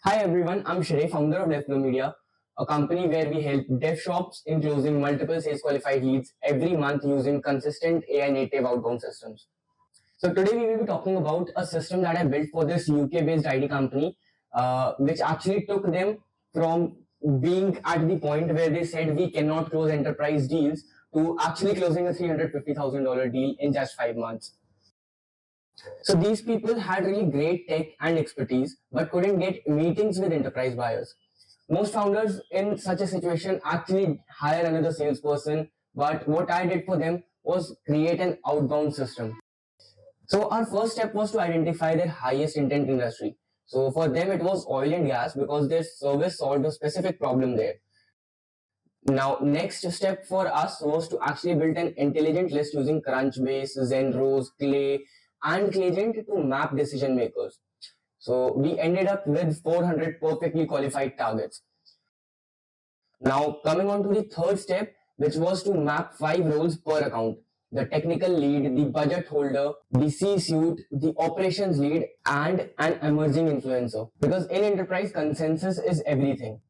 Hi everyone, I'm Shrey, founder of DevFlow Media, a company where we help dev shops in closing multiple sales qualified leads every month using consistent AI native outbound systems. So today we will be talking about a system that I built for this UK based ID company, which actually took them from being at the point where they said we cannot close enterprise deals to actually closing a $350,000 deal in just 5 months. So these people had really great tech and expertise, but couldn't get meetings with enterprise buyers. Most founders in such a situation actually hire another salesperson, but what I did for them was create an outbound system. So our first step was to identify their highest intent industry. So for them it was oil and gas because their service solved a specific problem there. Now, next step for us was to actually build an intelligent list using Crunchbase, Zenrose, Clay, and Clayagent to map decision makers. So we ended up with 400 perfectly qualified targets. Now, coming on to the third step, which was to map 5 roles per account: the technical lead, the budget holder, the C-suite, the operations lead, and an emerging influencer. Because in enterprise, consensus is everything.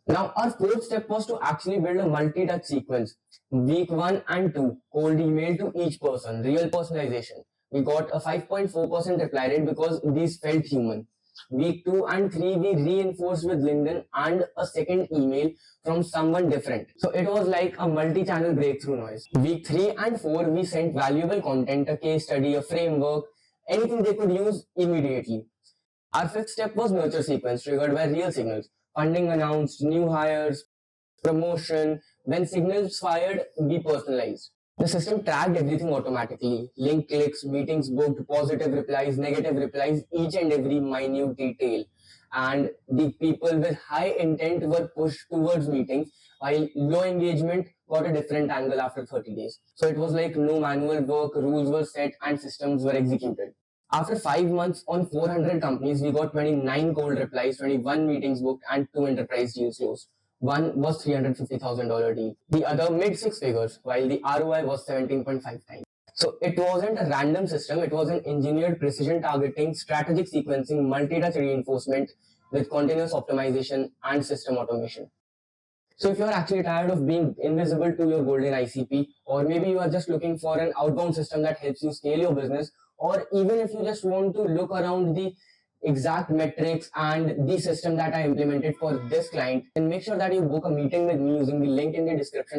Now, our fourth step was to actually build a multi-touch sequence. Week 1 and 2, cold email to each person, real personalization. We got a 5.4% reply rate because these felt human. Week 2 and 3, we reinforced with LinkedIn and a second email from someone different. So it was like a multi-channel breakthrough noise. Week 3 and 4, we sent valuable content, a case study, a framework, anything they could use immediately. Our fifth step was nurture sequence triggered by real signals. Funding announced, new hires, promotion. When signals fired, we personalized. The system tracked everything automatically. Link clicks, meetings booked, positive replies, negative replies, each and every minute detail. And the people with high intent were pushed towards meetings, while low engagement got a different angle after 30 days. So it was like no manual work, rules were set, and systems were executed. After 5 months on 400 companies, we got 29 cold replies, 21 meetings booked, and 2 enterprise deals closed. One was $350,000 deal. The other mid six figures, while the ROI was 17.5 times. So it wasn't a random system, it was an engineered precision targeting, strategic sequencing, multi-touch reinforcement with continuous optimization and system automation. So if you're actually tired of being invisible to your golden ICP, or maybe you are just looking for an outbound system that helps you scale your business, or even if you just want to look around the exact metrics and the system that I implemented for this client, then make sure that you book a meeting with me using the link in the description